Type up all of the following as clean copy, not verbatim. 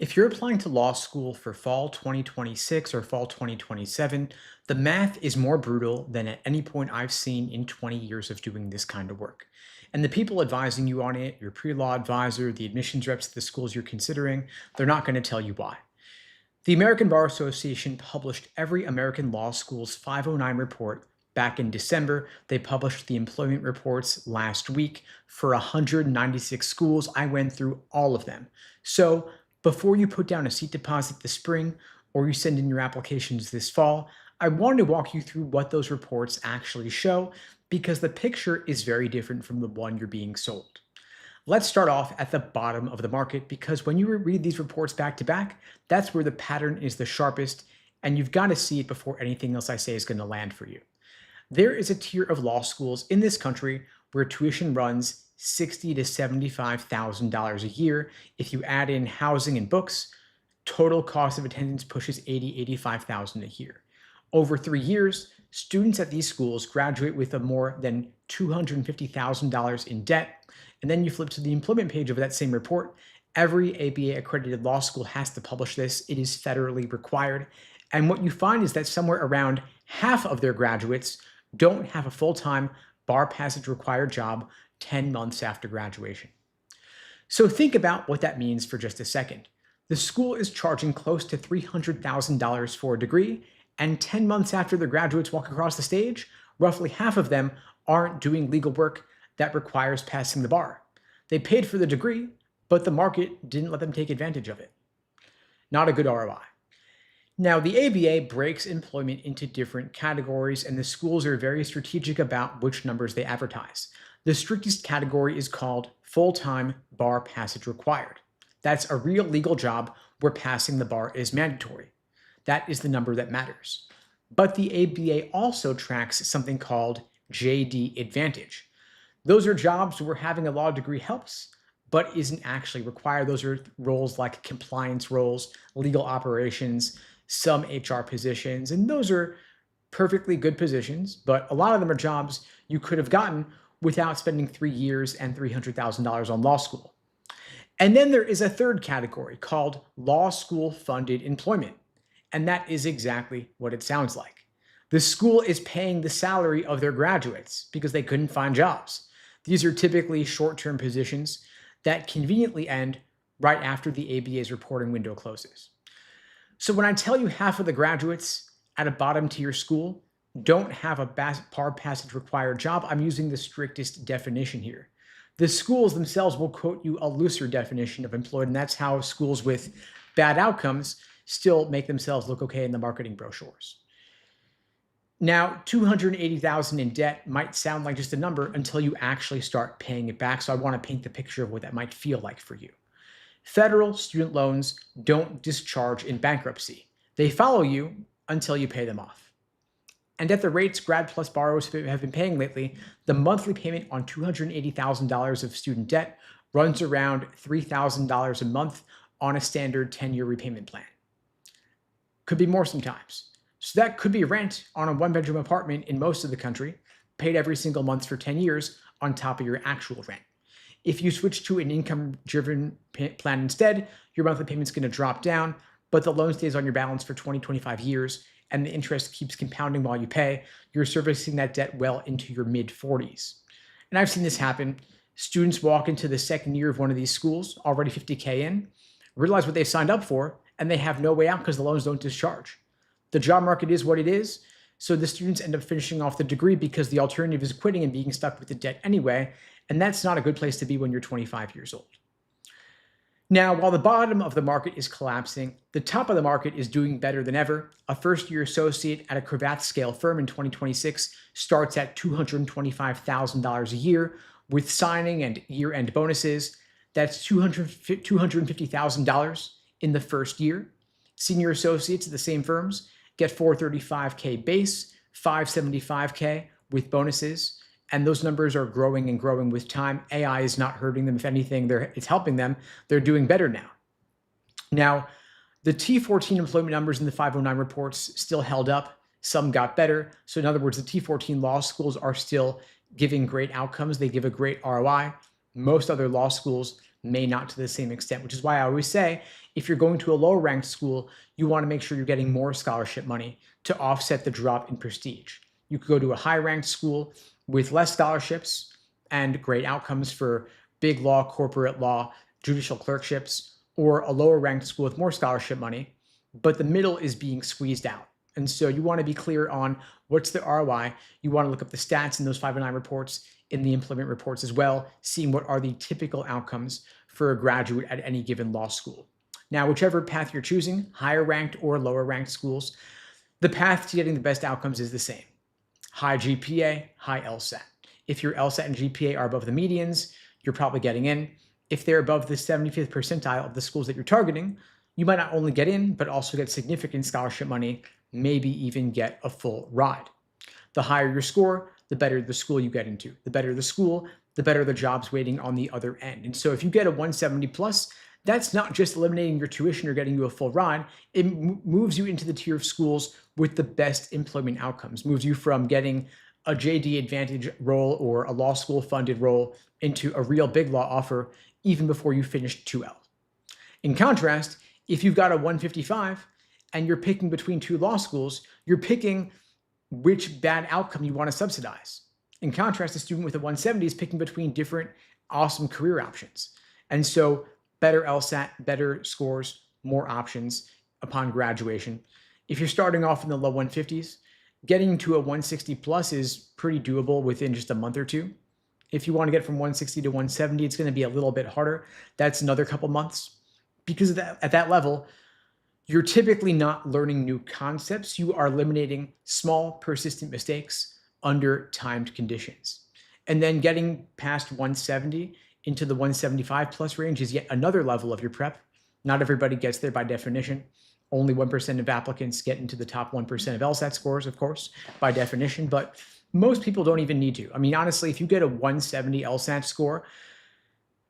If you're applying to law school for fall 2026 or fall 2027, the math is more brutal than at any point I've seen in 20 years of doing this kind of work. And the people advising you on it, your pre-law advisor, the admissions reps at the schools you're considering, they're not going to tell you why. The American Bar Association published every American law school's 509 report back in December. They published the employment reports last week for 196 schools. I went through all of them. So before you put down a seat deposit this spring or you send in your applications this fall, I wanted to walk you through what those reports actually show because the picture is very different from the one you're being sold. Let's start off at the bottom of the market because when you read these reports back to back, that's where the pattern is the sharpest, and you've got to see it before anything else I say is going to land for you. There is a tier of law schools in this country where tuition runs $60,000 to $75,000 a year. If you add in housing and books, total cost of attendance pushes $80,000, $85,000 a year. Over 3 years, students at these schools graduate with more than $250,000 in debt. And then you flip to the employment page of that same report. Every ABA accredited law school has to publish this. It is federally required. And what you find is that somewhere around half of their graduates don't have a full-time bar passage required job 10 months after graduation. So think about what that means for just a second. The school is charging close to $300,000 for a degree, and 10 months after the graduates walk across the stage, roughly half of them aren't doing legal work that requires passing the bar. They paid for the degree, but the market didn't let them take advantage of it. Not a good ROI. Now, the ABA breaks employment into different categories, and the schools are very strategic about which numbers they advertise. The strictest category is called full-time bar passage required. That's a real legal job where passing the bar is mandatory. That is the number that matters. But the ABA also tracks something called JD Advantage. Those are jobs where having a law degree helps, but isn't actually required. Those are roles like compliance roles, legal operations, some HR positions, and those are perfectly good positions, but a lot of them are jobs you could have gotten without spending 3 years and $300,000 on law school. And then there is a third category called law school funded employment, and that is exactly what it sounds like. The school is paying the salary of their graduates because they couldn't find jobs. These are typically short-term positions that conveniently end right after the ABA's reporting window closes. So when I tell you half of the graduates at a bottom tier school don't have a bar passage required job, I'm using the strictest definition here. The schools themselves will quote you a looser definition of employed, and that's how schools with bad outcomes still make themselves look okay in the marketing brochures. Now, $280,000 in debt might sound like just a number until you actually start paying it back. So I want to paint the picture of what that might feel like for you. Federal student loans don't discharge in bankruptcy. They follow you until you pay them off. And at the rates Grad Plus borrowers have been paying lately, the monthly payment on $280,000 of student debt runs around $3,000 a month on a standard 10-year repayment plan. Could be more sometimes. So that could be rent on a one-bedroom apartment in most of the country, paid every single month for 10 years on top of your actual rent. If you switch to an income-driven plan instead, your monthly payment's going to drop down, but the loan stays on your balance for 20, 25 years, and the interest keeps compounding while you pay. You're servicing that debt well into your mid-40s. And I've seen this happen. Students walk into the second year of one of these schools, already 50K in, realize what they signed up for, and they have no way out because the loans don't discharge. The job market is what it is, so the students end up finishing off the degree because the alternative is quitting and being stuck with the debt anyway, and that's not a good place to be when you're 25 years old. Now, while the bottom of the market is collapsing, the top of the market is doing better than ever. A first-year associate at a Cravath-scale firm in 2026 starts at $225,000 a year with signing and year-end bonuses. That's $250,000 in the first year. Senior associates at the same firms get $435K base, $575K with bonuses, and those numbers are growing and growing with time. AI is not hurting them. If anything, it's helping them. They're doing better now. Now, the T14 employment numbers in the 509 reports still held up. Some got better. So in other words, the T14 law schools are still giving great outcomes. They give a great ROI. Most other law schools may not to the same extent, which is why I always say, if you're going to a lower ranked school, you want to make sure you're getting more scholarship money to offset the drop in prestige. You could go to a high ranked school with less scholarships and great outcomes for big law, corporate law, judicial clerkships, or a lower ranked school with more scholarship money, but the middle is being squeezed out. And so you want to be clear on what's the ROI. You want to look up the stats in those 509 reports, in the employment reports as well, seeing what are the typical outcomes for a graduate at any given law school. Now, whichever path you're choosing, higher ranked or lower ranked schools, the path to getting the best outcomes is the same. High GPA, high LSAT. If your LSAT and GPA are above the medians, you're probably getting in. If they're above the 75th percentile of the schools that you're targeting, you might not only get in, but also get significant scholarship money, maybe even get a full ride. The higher your score, the better the school you get into. The better the school, the better the jobs waiting on the other end. And so if you get a 170 plus, that's not just eliminating your tuition or getting you a full ride. It moves you into the tier of schools with the best employment outcomes, moves you from getting a JD Advantage role or a law school funded role into a real big law offer even before you finish 2L. In contrast, if you've got a 155 and you're picking between two law schools, you're picking which bad outcome you want to subsidize. In contrast, a student with a 170 is picking between different awesome career options. And so better LSAT, better scores, more options upon graduation. If you're starting off in the low 150s, getting to a 160 plus is pretty doable within just a month or two. If you want to get from 160 to 170, it's going to be a little bit harder. That's another couple months. Because at that level, you're typically not learning new concepts. You are eliminating small, persistent mistakes under timed conditions. And then getting past 170 into the 175 plus range is yet another level of your prep. Not everybody gets there by definition. Only 1% of applicants get into the top 1% of LSAT scores, of course, by definition, but most people don't even need to. I mean, honestly, if you get a 170 LSAT score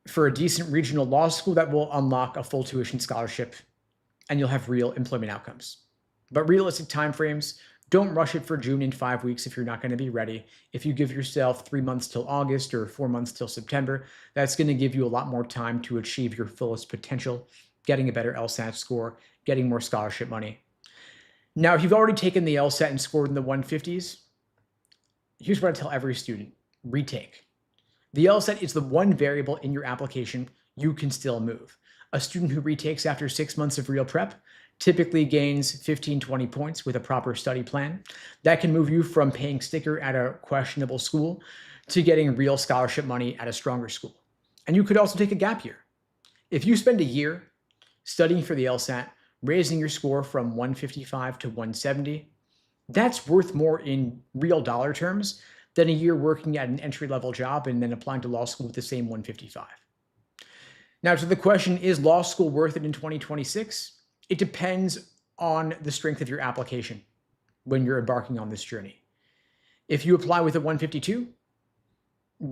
for a decent regional law school, that will unlock a full tuition scholarship and you'll have real employment outcomes. But realistic timeframes, don't rush it for June in 5 weeks if you're not going to be ready. If you give yourself 3 months till August or 4 months till September, that's going to give you a lot more time to achieve your fullest potential, getting a better LSAT score, getting more scholarship money. Now, if you've already taken the LSAT and scored in the 150s, here's what I tell every student: retake. The LSAT is the one variable in your application you can still move. A student who retakes after 6 months of real prep typically gains 15, 20 points with a proper study plan. That can move you from paying sticker at a questionable school to getting real scholarship money at a stronger school. And you could also take a gap year. If you spend a year studying for the LSAT, raising your score from 155 to 170, that's worth more in real dollar terms than a year working at an entry-level job and then applying to law school with the same 155. Now, to the question, is law school worth it in 2026? It depends on the strength of your application when you're embarking on this journey. If you apply with a 152,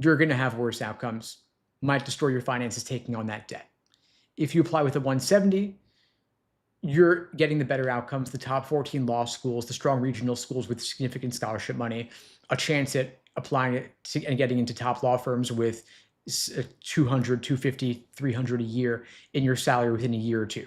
you're going to have worse outcomes, might destroy your finances taking on that debt. If you apply with a 170, you're getting the better outcomes, the top 14 law schools, the strong regional schools with significant scholarship money, a chance at applying it to, and getting into top law firms with 200, 250, 300 a year in your salary within a year or two.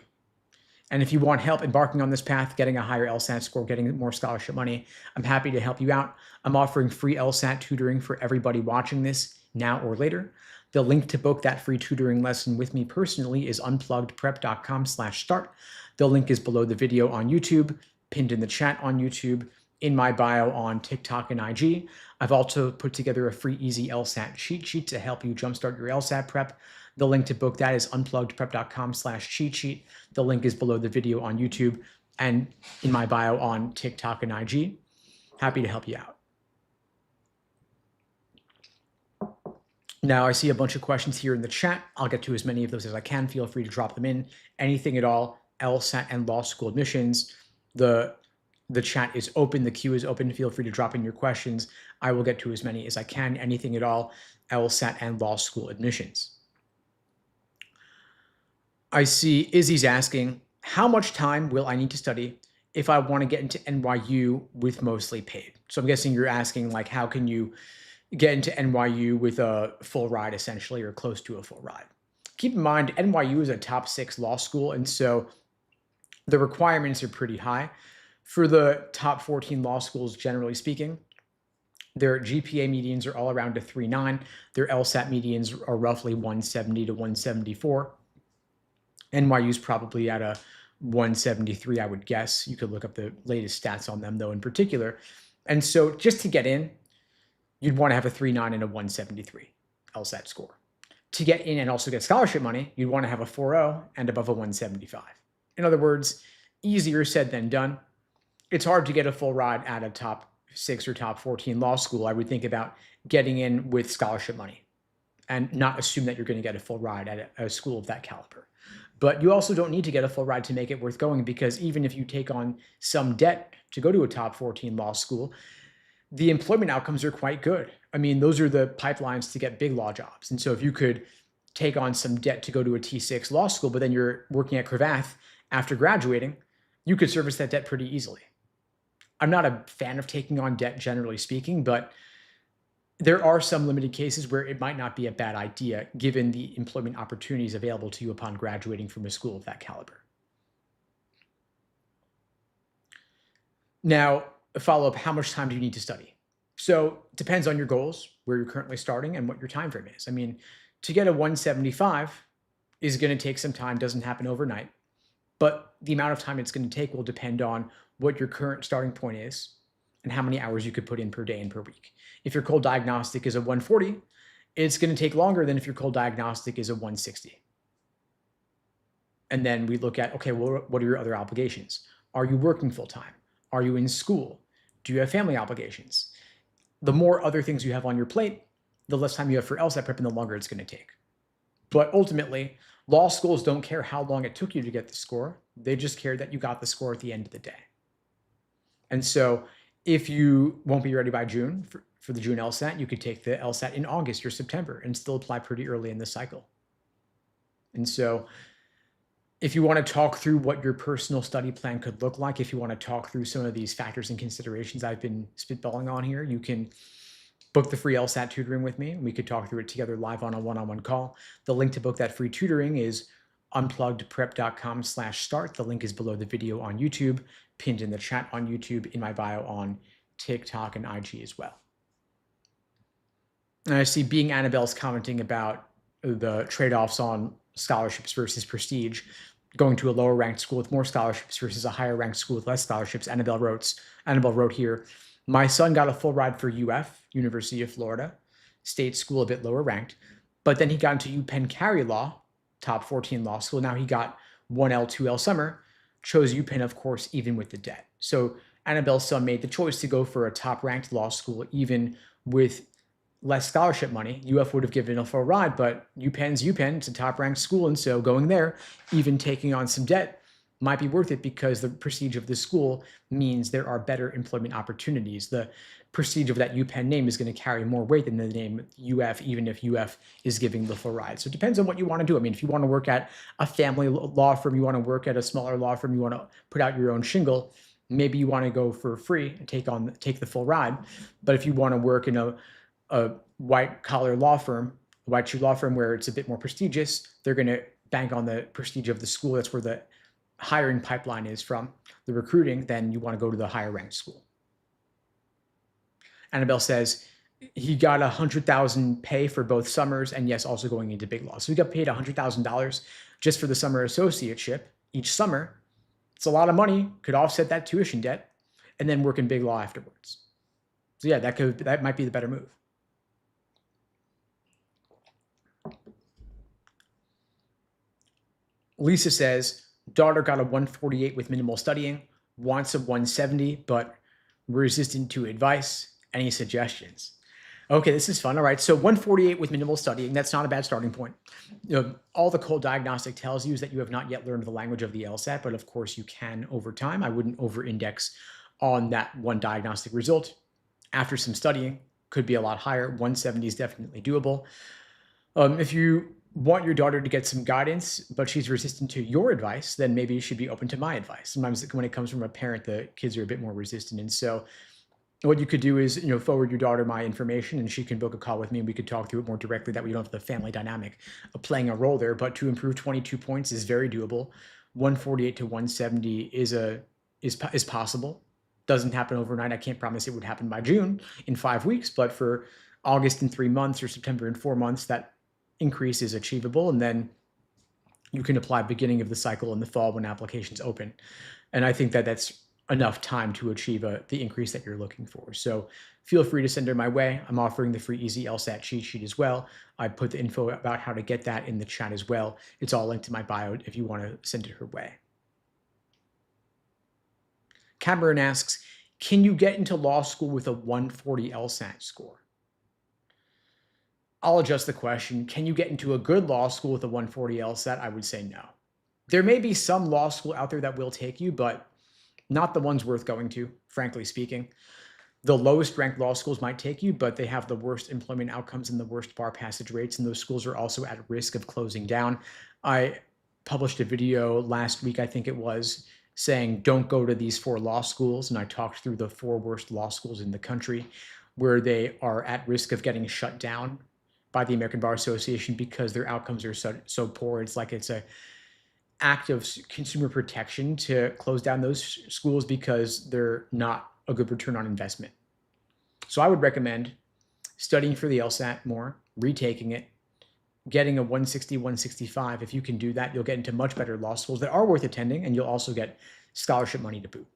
And if you want help embarking on this path, getting a higher LSAT score, getting more scholarship money, I'm happy to help you out. I'm offering free LSAT tutoring for everybody watching this now or later. The link to book that free tutoring lesson with me personally is unpluggedprep.com/start. The link is below the video on YouTube, pinned in the chat on YouTube, in my bio on TikTok and IG. I've also put together a free easy LSAT cheat sheet to help you jumpstart your LSAT prep. The link to book that is unpluggedprep.com/cheat sheet. The link is below the video on YouTube and in my bio on TikTok and IG. Happy to help you out. Now, I see a bunch of questions here in the chat. I'll get to as many of those as I can. Feel free to drop them in. Anything at all, LSAT and law school admissions. The chat is open. The queue is open. Feel free to drop in your questions. I will get to as many as I can. Anything at all, LSAT and law school admissions. I see Izzy's asking, how much time will I need to study if I want to get into NYU with mostly paid? So I'm guessing you're asking, like, how can you get into NYU with a full ride, essentially, or close to a full ride? keep in mind, NYU is a top 6 law school, and so the requirements are pretty high. For the top 14 law schools, generally speaking, their GPA medians are all around a 3.9. Their LSAT medians are roughly 170 to 174. NYU's probably at a 173, I would guess. You could look up the latest stats on them, though, in particular. And so just to get in, you'd want to have a 3.9 and a 173 LSAT score. To get in and also get scholarship money, you'd want to have a 4.0 and above a 175. In other words, easier said than done. It's hard to get a full ride at a top 6 or top 14 law school. I would think about getting in with scholarship money and not assume that you're going to get a full ride at a school of that caliber. But you also don't need to get a full ride to make it worth going, because even if you take on some debt to go to a top 14 law school, the employment outcomes are quite good. I mean, those are the pipelines to get big law jobs. And so if you could take on some debt to go to a T6 law school, but then you're working at Cravath after graduating, you could service that debt pretty easily. I'm not a fan of taking on debt, generally speaking, but there are some limited cases where it might not be a bad idea given the employment opportunities available to you upon graduating from a school of that caliber. Now, a follow-up, how much time do you need to study? So it depends on your goals, where you're currently starting, and what your time frame is. I mean, to get a 175 is going to take some time, doesn't happen overnight, but the amount of time it's going to take will depend on what your current starting point is and how many hours you could put in per day and per week. If your cold diagnostic is a 140, it's going to take longer than if your cold diagnostic is a 160. And then we look at, okay, well, what are your other obligations? Are you working full-time? Are you in school? Do you have family obligations? The more other things you have on your plate, the less time you have for LSAT prep and the longer it's going to take. But ultimately, law schools don't care how long it took you to get the score. They just care that you got the score at the end of the day. And so if you won't be ready by June for the June LSAT, you could take the LSAT in August or September and still apply pretty early in the cycle. And so if you want to talk through what your personal study plan could look like, if you want to talk through some of these factors and considerations I've been spitballing on here, you can book the free LSAT tutoring with me. We could talk through it together live on a one-on-one call. The link to book that free tutoring is unpluggedprep.com/start. The link is below the video on YouTube, pinned in the chat on YouTube, in my bio on TikTok and IG as well. And I see Being Annabelle's commenting about the trade-offs on scholarships versus prestige, going to a lower ranked school with more scholarships versus a higher ranked school with less scholarships. Annabelle wrote here, my son got a full ride for UF, University of Florida, state school a bit lower ranked, but then he got into UPenn Cary Law, top 14 law school. Now he got 1L, 2L summer, chose UPenn, of course, even with the debt. So Annabelle's son made the choice to go for a top ranked law school, even with less scholarship money. UF would have given a full ride, but UPenn's UPenn, it's a top ranked school. And so going there, even taking on some debt, might be worth it because the prestige of the school means there are better employment opportunities. The prestige of that UPenn name is going to carry more weight than the name UF, even if UF is giving the full ride. So it depends on what you want to do. I mean, if you want to work at a family law firm, you want to work at a smaller law firm, you want to put out your own shingle, maybe you want to go for free and take the full ride. But if you want to work in a white collar law firm, a white shoe law firm where it's a bit more prestigious, they're going to bank on the prestige of the school. That's where the hiring pipeline is from, the recruiting. Then you want to go to the higher ranked school. Annabelle says he got $100,000 pay for both summers, and yes, also going into big law. So he got paid $100,000 just for the summer associateship each summer. It's a lot of money, could offset that tuition debt, and then work in big law afterwards. So yeah, that might be the better move. Lisa says, daughter got a 148 with minimal studying, wants a 170, but resistant to advice. Any suggestions? Okay, this is fun. All right, so 148 with minimal studying, that's not a bad starting point. All the cold diagnostic tells you is that you have not yet learned the language of the LSAT, but of course you can over time. I wouldn't over-index on that one diagnostic result. After some studying, could be a lot higher. 170 is definitely doable. If you want your daughter to get some guidance, but she's resistant to your advice, then maybe you should be open to my advice. Sometimes when it comes from a parent, the kids are a bit more resistant. And so What you could do is, forward your daughter my information and she can book a call with me and we could talk through it more directly, that we don't have the family dynamic of playing a role there. But to improve 22 points is very doable. 148 to 170 is possible. Doesn't happen overnight. I can't promise it would happen by June in 5 weeks, but for August in 3 months or September in 4 months, that increase is achievable. And then you can apply beginning of the cycle in the fall when applications open. And I think that that's enough time to achieve the increase that you're looking for. So feel free to send her my way. I'm offering the free easy LSAT cheat sheet as well. I put the info about how to get that in the chat as well. It's all linked to my bio if you want to send it her way. Cameron asks, can you get into law school with a 140 LSAT score? I'll adjust the question. Can you get into a good law school with a 140 LSAT? I would say no. There may be some law school out there that will take you, but not the ones worth going to, frankly speaking. The lowest ranked law schools might take you, but they have the worst employment outcomes and the worst bar passage rates, and those schools are also at risk of closing down. I published a video last week, I think it was, saying don't go to these 4 law schools, and I talked through the 4 worst law schools in the country where they are at risk of getting shut down by the American Bar Association because their outcomes are so poor. It's like it's a act of consumer protection to close down those schools because they're not a good return on investment. So I would recommend studying for the LSAT more, retaking it, getting a 160, 165. If you can do that, you'll get into much better law schools that are worth attending, and you'll also get scholarship money to boot.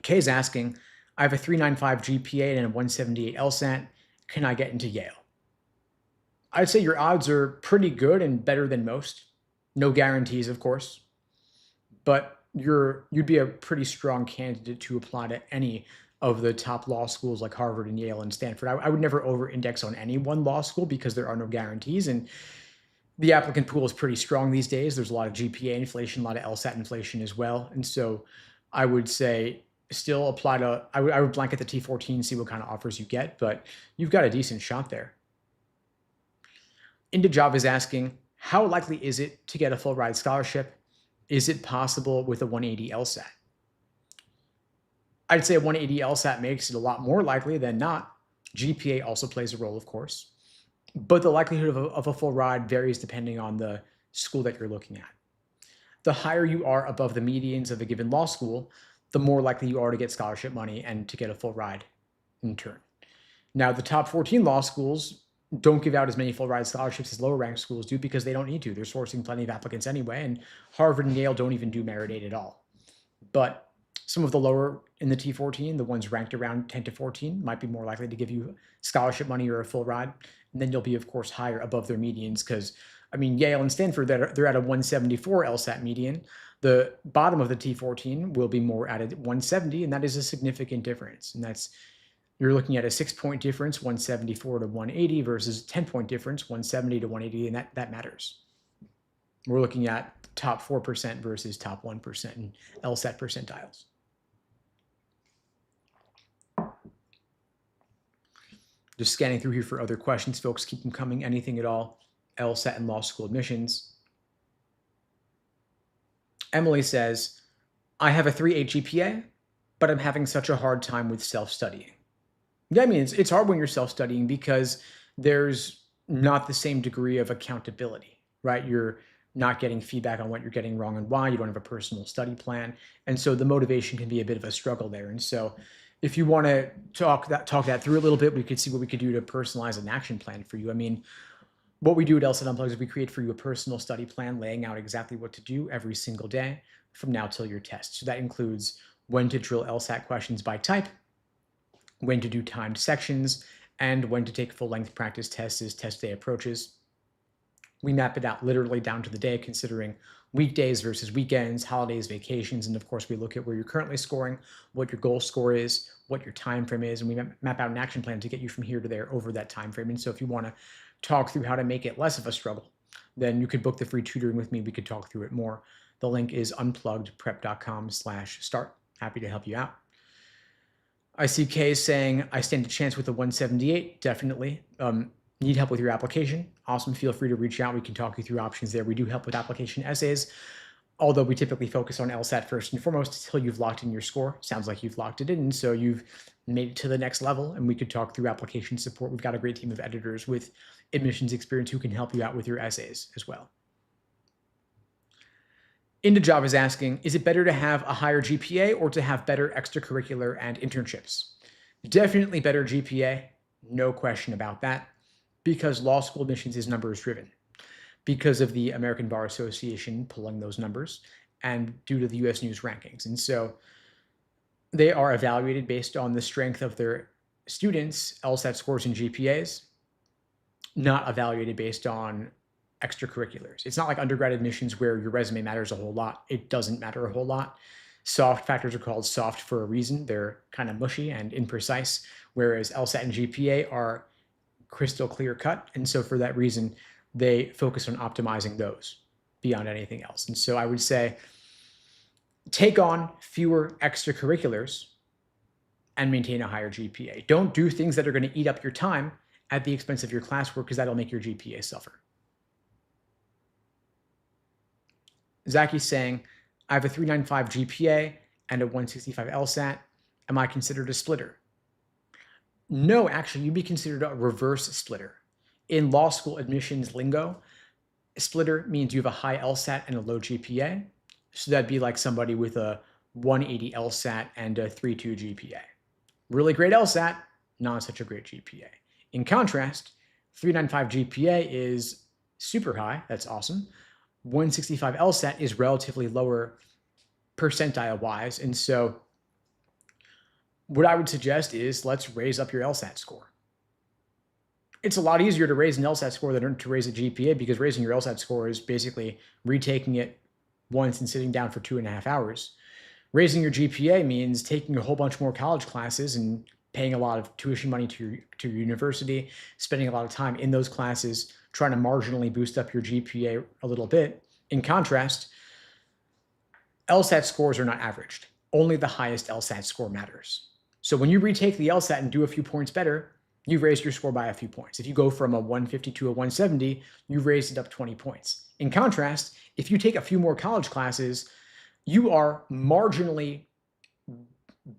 Kay's asking, I have a 395 GPA and a 178 LSAT. Can I get into Yale? I'd say your odds are pretty good and better than most. No guarantees, of course, but you'd be a pretty strong candidate to apply to any of the top law schools like Harvard and Yale and Stanford. I would never over-index on any one law school because there are no guarantees, and the applicant pool is pretty strong these days. There's a lot of GPA inflation, a lot of LSAT inflation as well, and so I would say still apply to. I would blanket the T14, see what kind of offers you get, but you've got a decent shot there. Indijov is asking, how likely is it to get a full ride scholarship? Is it possible with a 180 LSAT? I'd say a 180 LSAT makes it a lot more likely than not. GPA also plays a role, of course, but the likelihood of a full ride varies depending on the school that you're looking at. The higher you are above the medians of a given law school, the more likely you are to get scholarship money and to get a full ride in turn. Now, the top 14 law schools don't give out as many full ride scholarships as lower ranked schools do because they don't need to. They're sourcing plenty of applicants anyway, and Harvard and Yale don't even do merit aid at all. But some of the lower in the T14, the ones ranked around 10 to 14, might be more likely to give you scholarship money or a full ride. And then you'll be, of course, higher above their medians because, Yale and Stanford, they're at a 174 LSAT median. The bottom of the T14 will be more at a 170, and that is a significant difference. And you're looking at a 6-point difference, 174 to 180 versus 10-point difference, 170 to 180, and that matters. We're looking at top 4% versus top 1% in LSAT percentiles. Just scanning through here for other questions, folks. Keep them coming. Anything at all. LSAT and law school admissions. Emily says, I have a 3.8 GPA, but I'm having such a hard time with self-studying. Yeah, it's hard when you're self-studying because there's not the same degree of accountability, right? You're not getting feedback on what you're getting wrong and why. You don't have a personal study plan. And so the motivation can be a bit of a struggle there. And so if you want to talk that through a little bit, we could see what we could do to personalize an action plan for you. What we do at LSAT Unplugged is we create for you a personal study plan laying out exactly what to do every single day from now till your test. So that includes when to drill LSAT questions by type, when to do timed sections, and when to take full-length practice tests as test day approaches. We map it out literally down to the day, considering weekdays versus weekends, holidays, vacations, and of course we look at where you're currently scoring, what your goal score is, what your time frame is, and we map out an action plan to get you from here to there over that time frame. And so if you want to talk through how to make it less of a struggle, then you could book the free tutoring with me. We could talk through it more. The link is unpluggedprep.com/start. Happy to help you out. I see Kay saying, I stand a chance with the 178. Definitely. Need help with your application? Awesome. Feel free to reach out. We can talk you through options there. We do help with application essays. although we typically focus on LSAT first and foremost until you've locked in your score. Sounds like you've locked it in, so you've made it to the next level, and we could talk through application support. We've got a great team of editors with admissions experience who can help you out with your essays as well. Into Job is asking, is it better to have a higher GPA or to have better extracurricular and internships? Definitely better GPA, no question about that, because law school admissions is numbers driven, because of the American Bar Association pulling those numbers and due to the US News rankings. And so they are evaluated based on the strength of their students' LSAT scores and GPAs, not evaluated based on extracurriculars. It's not like undergrad admissions where your resume matters a whole lot. It doesn't matter a whole lot. Soft factors are called soft for a reason. They're kind of mushy and imprecise, whereas LSAT and GPA are crystal clear cut. And so for that reason, they focus on optimizing those beyond anything else. And so I would say take on fewer extracurriculars and maintain a higher GPA. Don't do things that are going to eat up your time at the expense of your classwork, because that'll make your GPA suffer. Zaki's saying, I have a 395 GPA and a 165 LSAT. Am I considered a splitter? No, actually, you'd be considered a reverse splitter. In law school admissions lingo, a splitter means you have a high LSAT and a low GPA. So that'd be like somebody with a 180 LSAT and a 3.2 GPA. Really great LSAT, not such a great GPA. In contrast, 395 GPA is super high. That's awesome. 165 LSAT is relatively lower percentile-wise. And so what I would suggest is let's raise up your LSAT score. It's a lot easier to raise an LSAT score than to raise a GPA, because raising your LSAT score is basically retaking it once and sitting down for 2.5 hours. Raising your GPA means taking a whole bunch more college classes and paying a lot of tuition money to your university, spending a lot of time in those classes, trying to marginally boost up your GPA a little bit. In contrast, LSAT scores are not averaged. Only the highest LSAT score matters. So when you retake the LSAT and do a few points better, you've raised your score by a few points. If you go from a 150 to a 170, you've raised it up 20 points. In contrast, if you take a few more college classes, you are marginally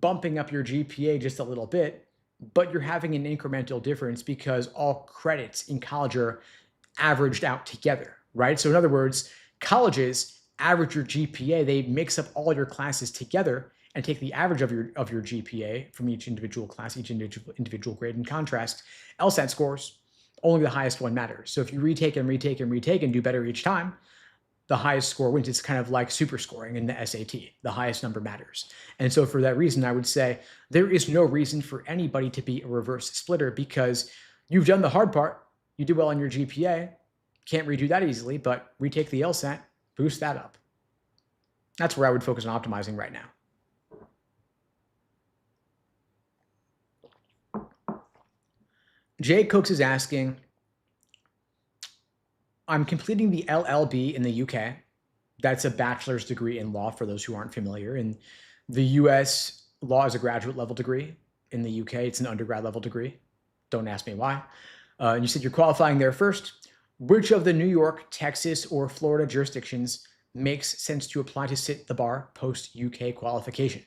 bumping up your GPA just a little bit, but you're having an incremental difference because all credits in college are averaged out together, right? So in other words, colleges average your GPA, they mix up all your classes together and take the average of your GPA from each individual class, each individual grade. In contrast, LSAT scores, only the highest one matters. So if you retake and retake and retake and do better each time, the highest score wins. It's kind of like super scoring in the SAT. The highest number matters. And so for that reason, I would say there is no reason for anybody to be a reverse splitter, because you've done the hard part. You did well on your GPA. Can't redo that easily, but retake the LSAT, boost that up. That's where I would focus on optimizing right now. Jay Cooks is asking, I'm completing the LLB in the UK. That's a bachelor's degree in law for those who aren't familiar. In the US, law is a graduate level degree. In the UK, it's an undergrad level degree. Don't ask me why. You said you're qualifying there first. Which of the New York, Texas, or Florida jurisdictions makes sense to apply to sit the bar post-UK qualification?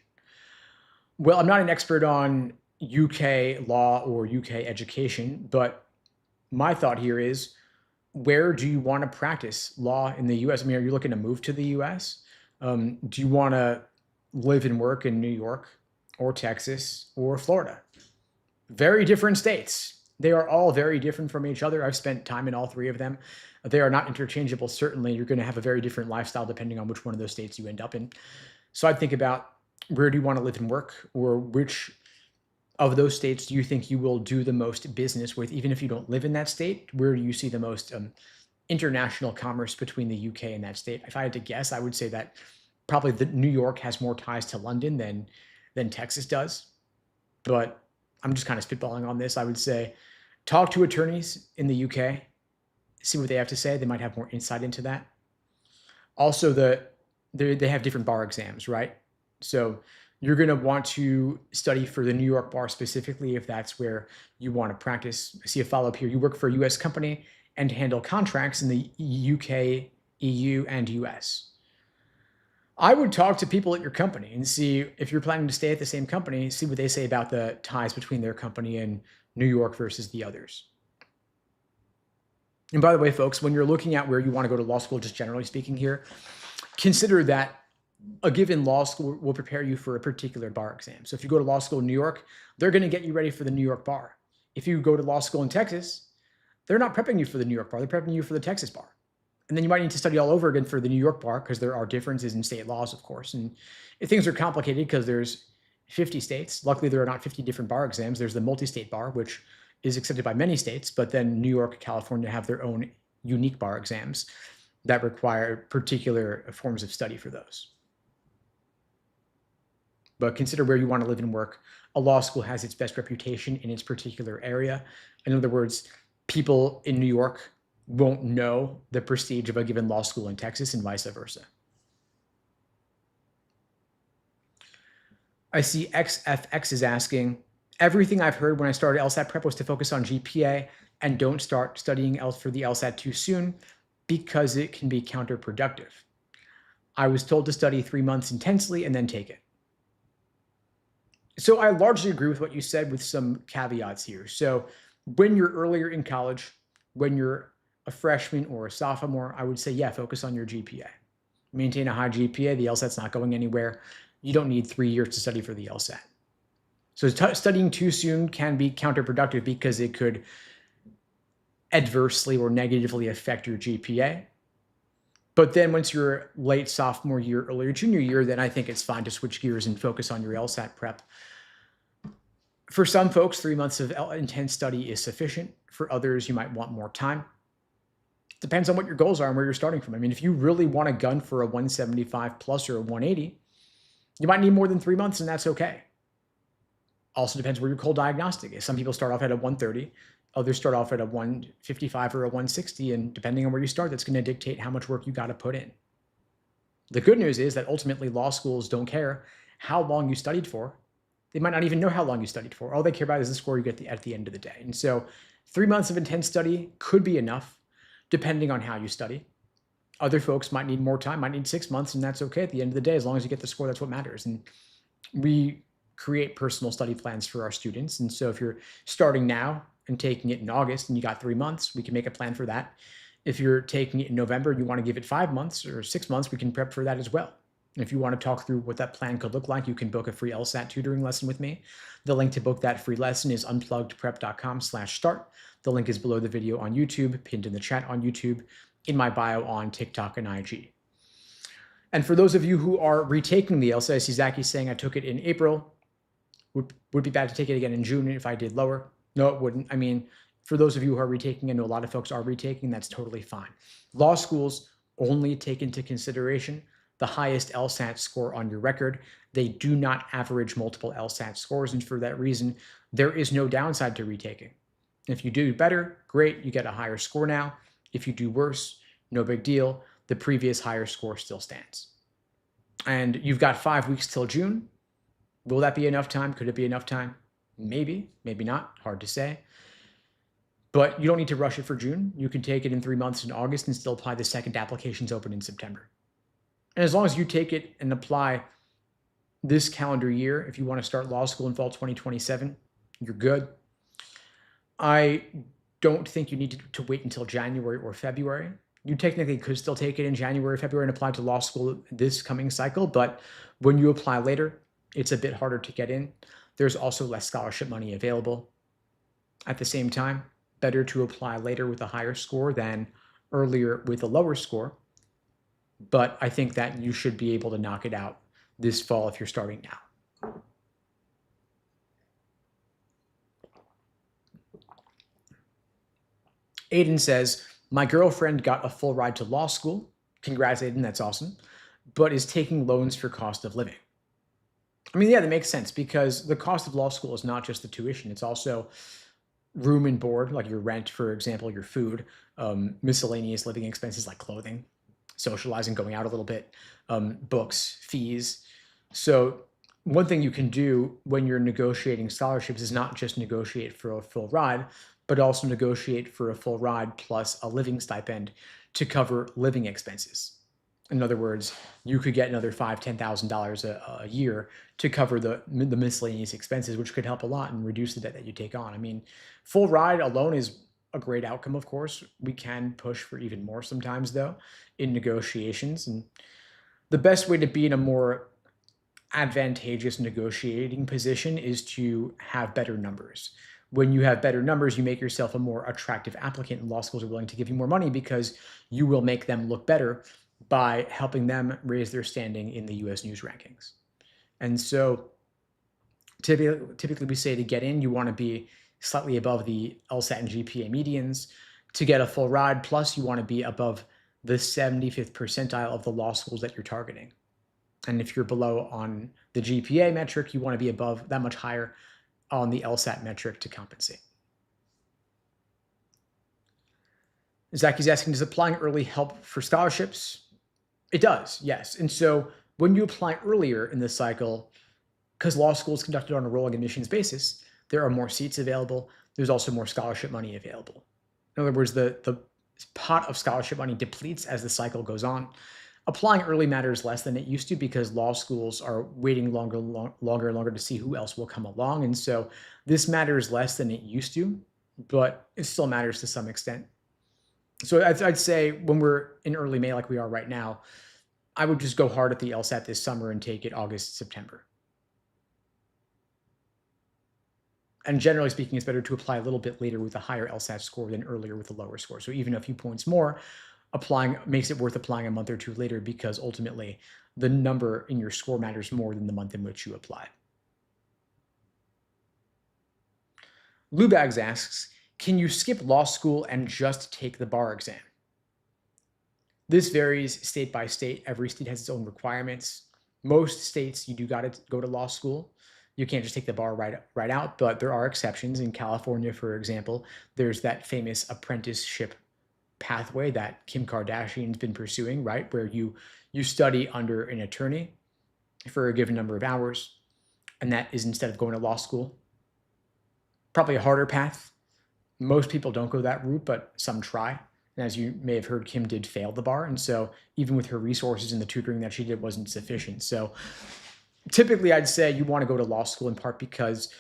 Well, I'm not an expert on UK law or UK education, but my thought here is, where do you want to practice law in the US? I mean, are you looking to move to the US? Do you want to live and work in New York or Texas or Florida? Very different states. They are all very different from each other. I've spent time in all three of them. They are not interchangeable. Certainly, you're going to have a very different lifestyle depending on which one of those states you end up in. So I'd think about, where do you want to live and work, or which of those states do you think you will do the most business with, even if you don't live in that state? Where do you see the most international commerce between the UK and that state? If I had to guess, I would say that probably New York has more ties to London than Texas does. But I'm just kind of spitballing on this. I would say talk to attorneys in the UK, see what they have to say. They might have more insight into that. Also, they have different bar exams, right? So you're going to want to study for the New York bar specifically if that's where you want to practice. I see a follow-up here. You work for a US company and handle contracts in the UK, EU, and US. I would talk to people at your company and see if you're planning to stay at the same company, see what they say about the ties between their company and New York versus the others. And by the way, folks, when you're looking at where you want to go to law school, just generally speaking here, consider that a given law school will prepare you for a particular bar exam. So if you go to law school in New York, they're going to get you ready for the New York bar. If you go to law school in Texas, they're not prepping you for the New York bar, they're prepping you for the Texas bar. And then you might need to study all over again for the New York bar because there are differences in state laws, of course. And things are complicated because there's 50 states. Luckily, there are not 50 different bar exams. There's the multi-state bar, which is accepted by many states, but then New York, California have their own unique bar exams that require particular forms of study for those. But consider where you want to live and work. A law school has its best reputation in its particular area. In other words, people in New York won't know the prestige of a given law school in Texas and vice versa. I see XFX is asking, everything I've heard when I started LSAT prep was to focus on GPA and don't start studying for the LSAT too soon because it can be counterproductive. I was told to study 3 months intensely and then take it. So I largely agree with what you said with some caveats here. So when you're earlier in college, when you're a freshman or a sophomore, I would say, yeah, focus on your GPA. Maintain a high GPA. The LSAT's not going anywhere. You don't need 3 years to study for the LSAT. So studying too soon can be counterproductive because it could adversely or negatively affect your GPA. But then once you're late sophomore year, earlier junior year, then I think it's fine to switch gears and focus on your LSAT prep. For some folks, 3 months of intense study is sufficient. For others, you might want more time. Depends on what your goals are and where you're starting from. I mean, if you really want to gun for a 175 plus or a 180, you might need more than 3 months, and that's okay. Also depends where your cold diagnostic is. Some people start off at a 130, others start off at a 155 or a 160, and depending on where you start, that's going to dictate how much work you got to put in. The good news is that ultimately law schools don't care how long you studied for. They might not even know how long you studied for. All they care about is the score you get at the end of the day. And so 3 months of intense study could be enough, depending on how you study. Other folks might need more time, might need 6 months, and that's okay at the end of the day. As long as you get the score, that's what matters. And we create personal study plans for our students. And so if you're starting now and taking it in August and you got 3 months, we can make a plan for that. If you're taking it in November and you want to give it 5 months or 6 months, we can prep for that as well. And if you want to talk through what that plan could look like, you can book a free LSAT tutoring lesson with me. The link to book that free lesson is unpluggedprep.com/start. The link is below the video on YouTube, pinned in the chat on YouTube, in my bio on TikTok and IG. And for those of you who are retaking the LSAT, I see Zachy saying I took it in April. Would be bad to take it again in June if I did lower. No, it wouldn't. I mean, for those of you who are retaking, I know a lot of folks are retaking, that's totally fine. Law schools only take into consideration the highest LSAT score on your record. They do not average multiple LSAT scores, and for that reason, there is no downside to retaking. If you do better, great, you get a higher score now. If you do worse, no big deal. The previous higher score still stands. And you've got 5 weeks till June. Will that be enough time? Could it be enough time? Maybe, maybe not. Hard to say. But you don't need to rush it for June. You can take it in 3 months in August and still apply the second applications open in September. And as long as you take it and apply this calendar year, if you want to start law school in fall 2027, you're good. I don't think you need to wait until January or February. You technically could still take it in January, February, and apply to law school this coming cycle, but when you apply later, it's a bit harder to get in. There's also less scholarship money available. At the same time, better to apply later with a higher score than earlier with a lower score. But I think that you should be able to knock it out this fall if you're starting now. Aiden says, my girlfriend got a full ride to law school. Congrats, Aiden, that's awesome. But is taking loans for cost of living. I mean, yeah, that makes sense because the cost of law school is not just the tuition. It's also room and board, like your rent, for example, your food, miscellaneous living expenses like clothing, socializing, going out a little bit, books, fees. So one thing you can do when you're negotiating scholarships is not just negotiate for a full ride, but also negotiate for a full ride plus a living stipend to cover living expenses. In other words, you could get another $5,000, $10,000 a year to cover the miscellaneous expenses, which could help a lot and reduce the debt that you take on. I mean, full ride alone is a great outcome, of course. We can push for even more sometimes, though, in negotiations. And the best way to be in a more advantageous negotiating position is to have better numbers. When you have better numbers, you make yourself a more attractive applicant, and law schools are willing to give you more money because you will make them look better by helping them raise their standing in the US news rankings. And so typically we say to get in, you want to be slightly above the LSAT and GPA medians. To get a full ride, plus you want to be above the 75th percentile of the law schools that you're targeting. And if you're below on the GPA metric, you want to be above that much higher on the LSAT metric to compensate. Zaki's asking, does applying early help for scholarships? It does, yes. And so when you apply earlier in the cycle, because law school is conducted on a rolling admissions basis, there are more seats available. There's also more scholarship money available. In other words, the pot of scholarship money depletes as the cycle goes on. Applying early matters less than it used to because law schools are waiting longer and longer to see who else will come along. And so this matters less than it used to, but it still matters to some extent. So I'd say when we're in early May, like we are right now, I would just go hard at the LSAT this summer and take it August, September. And generally speaking, it's better to apply a little bit later with a higher LSAT score than earlier with a lower score. So even a few points more, applying makes it worth applying a month or two later because ultimately the number in your score matters more than the month in which you apply. Lubags asks, can you skip law school and just take the bar exam? This varies state by state. Every state has its own requirements. Most states, you do got to go to law school. You can't just take the bar right out, but there are exceptions. In California, for example, there's that famous apprenticeship pathway that Kim Kardashian's been pursuing, right? Where you study under an attorney for a given number of hours, and that is instead of going to law school. Probably a harder path. Most people don't go that route, but some try. And as you may have heard, Kim did fail the bar. And so even with her resources and the tutoring that she did wasn't sufficient. So typically I'd say you want to go to law school in part because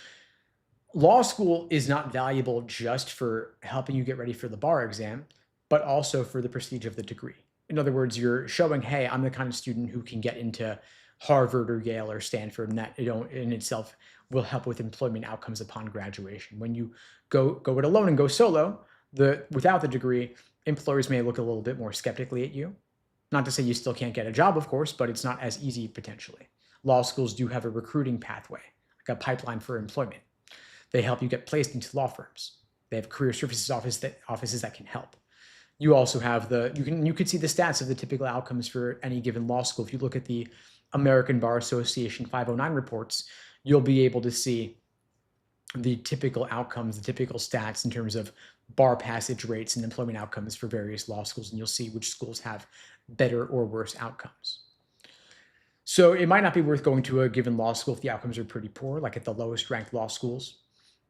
law school is not valuable just for helping you get ready for the bar exam, but also for the prestige of the degree. In other words, you're showing, hey, I'm the kind of student who can get into Harvard or Yale or Stanford, and that in itself will help with employment outcomes upon graduation. When you go it alone and go solo, without the degree, employers may look a little bit more skeptically at you. Not to say you still can't get a job, of course, but it's not as easy potentially. Law schools do have a recruiting pathway, like a pipeline for employment. They help you get placed into law firms. They have career services offices that can help. You also have you could see the stats of the typical outcomes for any given law school. If you look at the American Bar Association 509 reports, you'll be able to see the typical outcomes, the typical stats in terms of bar passage rates and employment outcomes for various law schools, and you'll see which schools have better or worse outcomes. So it might not be worth going to a given law school if the outcomes are pretty poor, like at the lowest ranked law schools.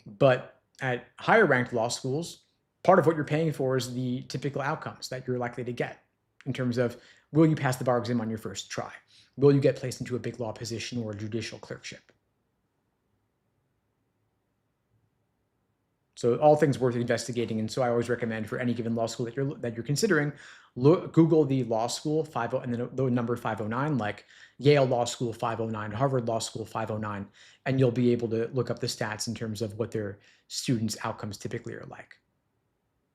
But at higher ranked law schools, part of what you're paying for is the typical outcomes that you're likely to get in terms of, will you pass the bar exam on your first try? Will you get placed into a big law position or a judicial clerkship? So all things worth investigating. And so I always recommend for any given law school that you're considering, Google the law school and then the number 509, like Yale Law School 509, Harvard Law School 509, and you'll be able to look up the stats in terms of what their students' outcomes typically are like.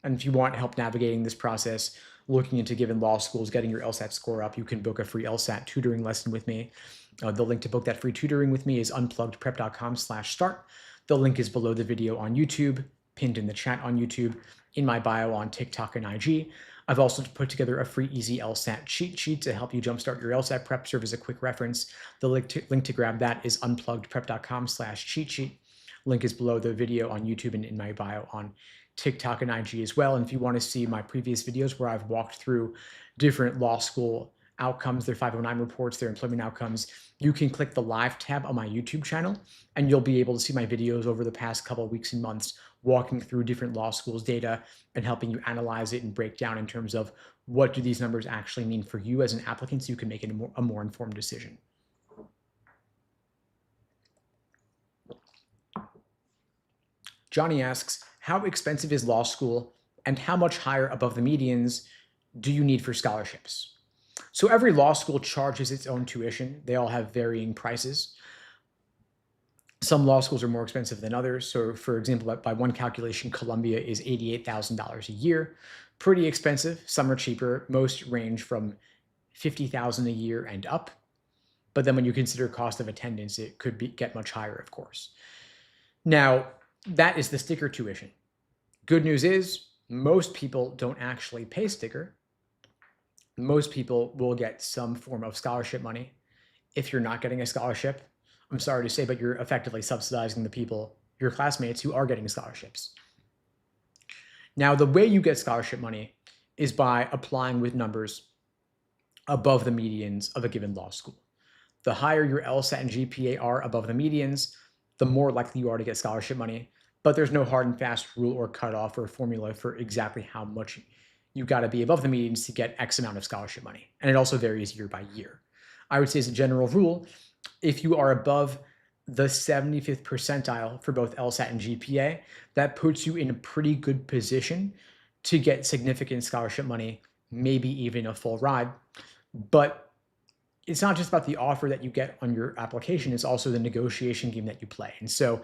And if you want help navigating this process, looking into given law schools, getting your LSAT score up, you can book a free LSAT tutoring lesson with me. The link to book that free tutoring with me is unpluggedprep.com/start. The link is below the video on YouTube, pinned in the chat on YouTube, in my bio on TikTok and IG. I've also put together a free easy LSAT cheat sheet to help you jumpstart your LSAT prep, serve as a quick reference. The link to grab that is unpluggedprep.com/cheat sheet. Link is below the video on YouTube and in my bio on TikTok and IG as well. And if you want to see my previous videos where I've walked through different law school outcomes, their 509 reports, their employment outcomes, you can click the live tab on my YouTube channel, and you'll be able to see my videos over the past couple of weeks and months walking through different law schools' data and helping you analyze it and break down in terms of what do these numbers actually mean for you as an applicant so you can make a more informed decision. Johnny asks, how expensive is law school and how much higher above the medians do you need for scholarships? So every law school charges its own tuition. They all have varying prices. Some law schools are more expensive than others. So for example, by one calculation, Columbia is $88,000 a year. Pretty expensive. Some are cheaper. Most range from $50,000 a year and up. But then when you consider cost of attendance, it could get much higher, of course. Now, that is the sticker tuition. Good news is most people don't actually pay sticker. Most people will get some form of scholarship money. If you're not getting a scholarship, I'm sorry to say, but you're effectively subsidizing the people, your classmates who are getting scholarships. Now, the way you get scholarship money is by applying with numbers above the medians of a given law school. The higher your LSAT and GPA are above the medians, the more likely you are to get scholarship money. But there's no hard and fast rule or cutoff or formula for exactly how much you got to be above the medians to get X amount of scholarship money. And it also varies year by year. I would say as a general rule, if you are above the 75th percentile for both LSAT and GPA, that puts you in a pretty good position to get significant scholarship money, maybe even a full ride. But it's not just about the offer that you get on your application, it's also the negotiation game that you play. And so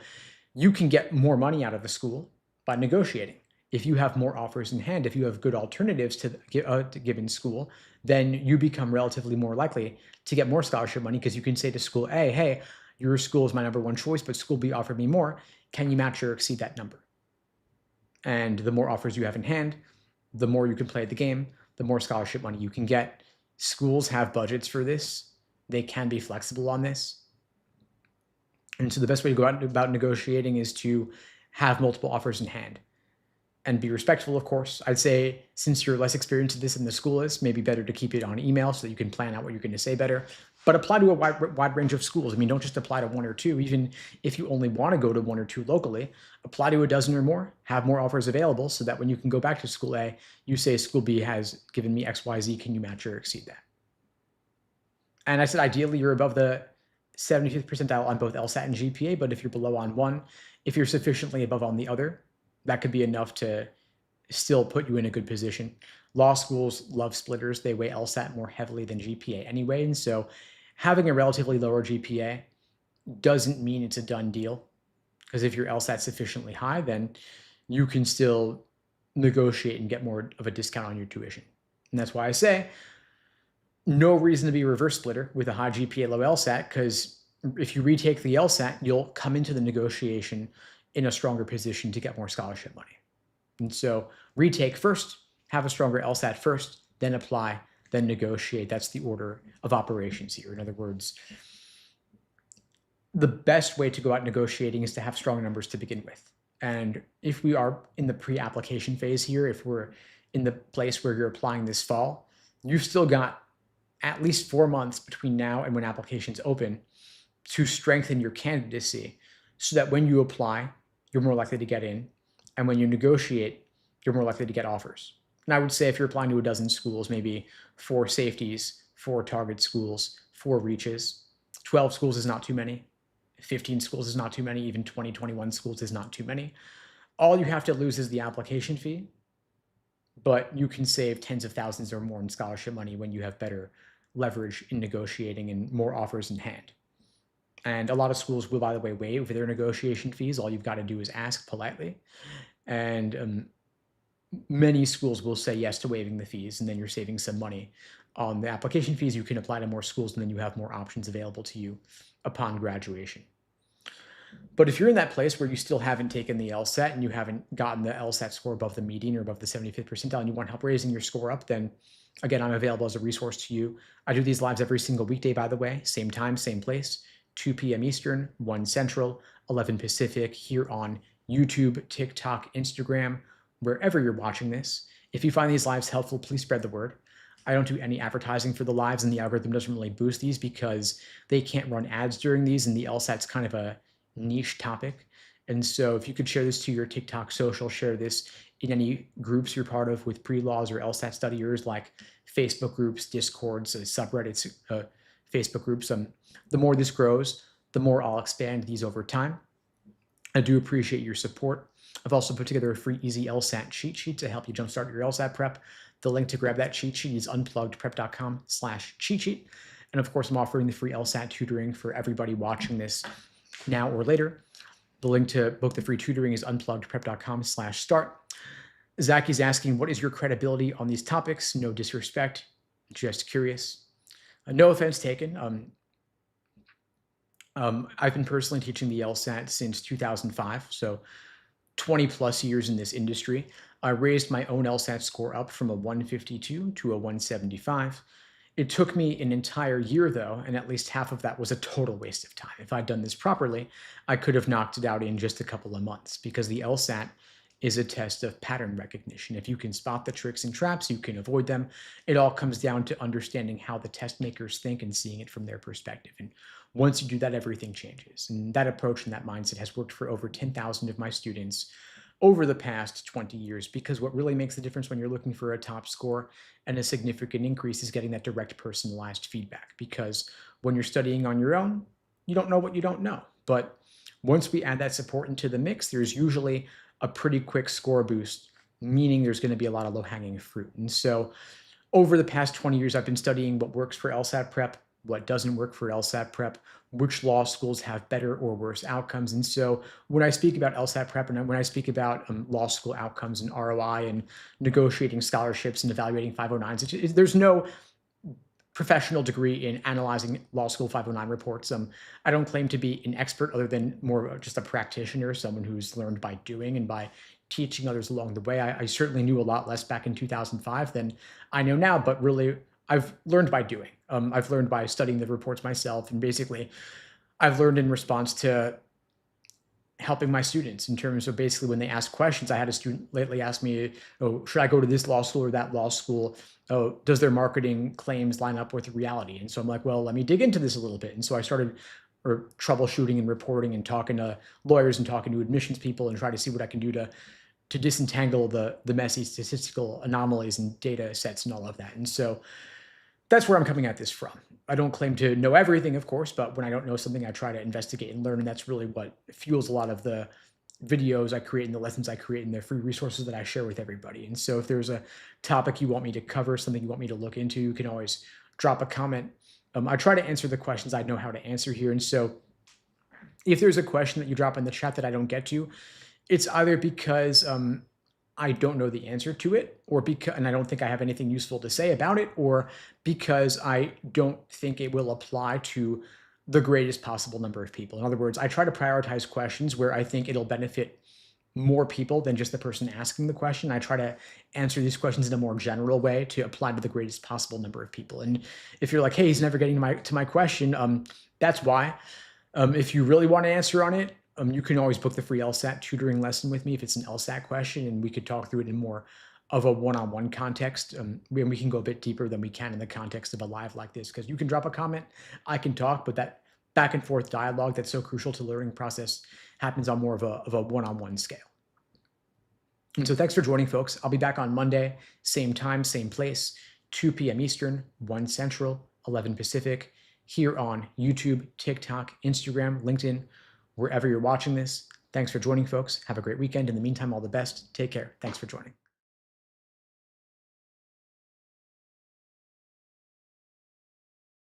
you can get more money out of the school by negotiating. If you have more offers in hand, if you have good alternatives to the given school, then you become relatively more likely to get more scholarship money because you can say to school A, hey, your school is my number one choice, but school B offered me more. Can you match or exceed that number? And the more offers you have in hand, the more you can play the game, the more scholarship money you can get. Schools have budgets for this. They can be flexible on this. And so the best way to go about negotiating is to have multiple offers in hand and be respectful, of course. I'd say since you're less experienced at this than the school is, maybe better to keep it on email so that you can plan out what you're going to say better. But apply to a wide range of schools. I mean, don't just apply to one or two. Even if you only want to go to one or two locally, apply to a dozen or more, have more offers available so that when you can go back to school A, you say school B has given me X, Y, Z, can you match or exceed that? And I said, ideally, you're above the 75th percentile on both LSAT and GPA, but if you're below on one, if you're sufficiently above on the other, that could be enough to still put you in a good position. Law schools love splitters. They weigh LSAT more heavily than GPA anyway. And so having a relatively lower GPA doesn't mean it's a done deal. Because if your LSAT sufficiently high, then you can still negotiate and get more of a discount on your tuition. And that's why I say no reason to be a reverse splitter with a high GPA, low LSAT, because if you retake the LSAT, you'll come into the negotiation in a stronger position to get more scholarship money. And so retake first, have a stronger LSAT first, then apply, then negotiate. That's the order of operations here. In other words, the best way to go out negotiating is to have strong numbers to begin with. And if we are in the pre-application phase here, if we're in the place where you're applying this fall, you've still got at least 4 months between now and when applications open to strengthen your candidacy so that when you apply, you're more likely to get in. And when you negotiate, you're more likely to get offers. And I would say if you're applying to a dozen schools, maybe 4 safeties, 4 target schools, 4 reaches, 12 schools is not too many. 15 schools is not too many. Even 20, 21 schools is not too many. All you have to lose is the application fee, but you can save tens of thousands or more in scholarship money when you have better leverage in negotiating and more offers in hand. And a lot of schools will, by the way, waive their negotiation fees. All you've got to do is ask politely. And many schools will say yes to waiving the fees, and then you're saving some money on the application fees. You can apply to more schools, and then you have more options available to you upon graduation. But if you're in that place where you still haven't taken the LSAT and you haven't gotten the LSAT score above the median or above the 75th percentile and you want help raising your score up, then again, I'm available as a resource to you. I do these lives every single weekday, by the way, same time, same place, 2 p.m. Eastern, 1 Central, 11 Pacific, here on YouTube, TikTok, Instagram, wherever you're watching this. If you find these lives helpful, please spread the word. I don't do any advertising for the lives, and the algorithm doesn't really boost these because they can't run ads during these, and the LSAT's kind of a niche topic. And so if you could share this to your TikTok social, share this in any groups you're part of with pre-laws or LSAT studiers, like Facebook groups, Discords, subreddits, Facebook groups. The more this grows, the more I'll expand these over time. I do appreciate your support. I've also put together a free easy LSAT cheat sheet to help you jumpstart your LSAT prep. The link to grab that cheat sheet is unpluggedprep.com/cheat sheet. And of course, I'm offering the free LSAT tutoring for everybody watching this now or later. The link to book the free tutoring is unpluggedprep.com/start. Zach is asking, what is your credibility on these topics? No disrespect, just curious. No offense taken. I've been personally teaching the LSAT since 2005, so 20 plus years in this industry. I raised my own LSAT score up from a 152 to a 175. It took me an entire year though, and at least half of that was a total waste of time. If I'd done this properly, I could have knocked it out in just a couple of months, because the LSAT is a test of pattern recognition. If you can spot the tricks and traps, you can avoid them. It all comes down to understanding how the test makers think and seeing it from their perspective. And once you do that, everything changes. And that approach and that mindset has worked for over 10,000 of my students over the past 20 years, because what really makes the difference when you're looking for a top score and a significant increase is getting that direct personalized feedback. Because when you're studying on your own, you don't know what you don't know. But once we add that support into the mix, there's usually a pretty quick score boost, meaning there's going to be a lot of low-hanging fruit. And so over the past 20 years, I've been studying what works for LSAT prep, what doesn't work for LSAT prep, which law schools have better or worse outcomes. And so when I speak about LSAT prep and when I speak about law school outcomes and ROI and negotiating scholarships and evaluating 509s, there's no professional degree in analyzing law school 509 reports. I don't claim to be an expert other than more of just a practitioner, someone who's learned by doing and by teaching others along the way. I certainly knew a lot less back in 2005 than I know now, but really I've learned by doing. I've learned by studying the reports myself, and basically I've learned in response to helping my students in terms of basically when they ask questions. I had a student lately ask me, oh, should I go to this law school or that law school? Oh, does their marketing claims line up with reality? And so I'm like, well, let me dig into this a little bit. And so I started troubleshooting and reporting and talking to lawyers and talking to admissions people and try to see what I can do to disentangle the messy statistical anomalies and data sets and all of that. And so that's where I'm coming at this from. I don't claim to know everything, of course, but when I don't know something, I try to investigate and learn. And that's really what fuels a lot of the videos I create and the lessons I create and the free resources that I share with everybody. And so if there's a topic you want me to cover, something you want me to look into, you can always drop a comment. I try to answer the questions I know how to answer here. And so if there's a question that you drop in the chat that I don't get to, it's either because I don't know the answer to it, or because, and I don't think I have anything useful to say about it, or because I don't think it will apply to the greatest possible number of people. In other words, I try to prioritize questions where I think it'll benefit more people than just the person asking the question. I try to answer these questions in a more general way to apply to the greatest possible number of people. And if you're like, hey, he's never getting to my question, that's why. If you really want to answer on it, you can always book the free LSAT tutoring lesson with me if it's an LSAT question, and we could talk through it in more of a one-on-one context. We can go a bit deeper than we can in the context of a live like this, because you can drop a comment, I can talk, but that back and forth dialogue that's so crucial to the learning process happens on more of a one-on-one scale. And so thanks for joining, folks. I'll be back on Monday, same time, same place, 2 p.m. Eastern, 1 Central, 11 Pacific, here on YouTube, TikTok, Instagram, LinkedIn, wherever you're watching this. Thanks for joining, folks. Have a great weekend. In the meantime, all the best. Take care. Thanks for joining.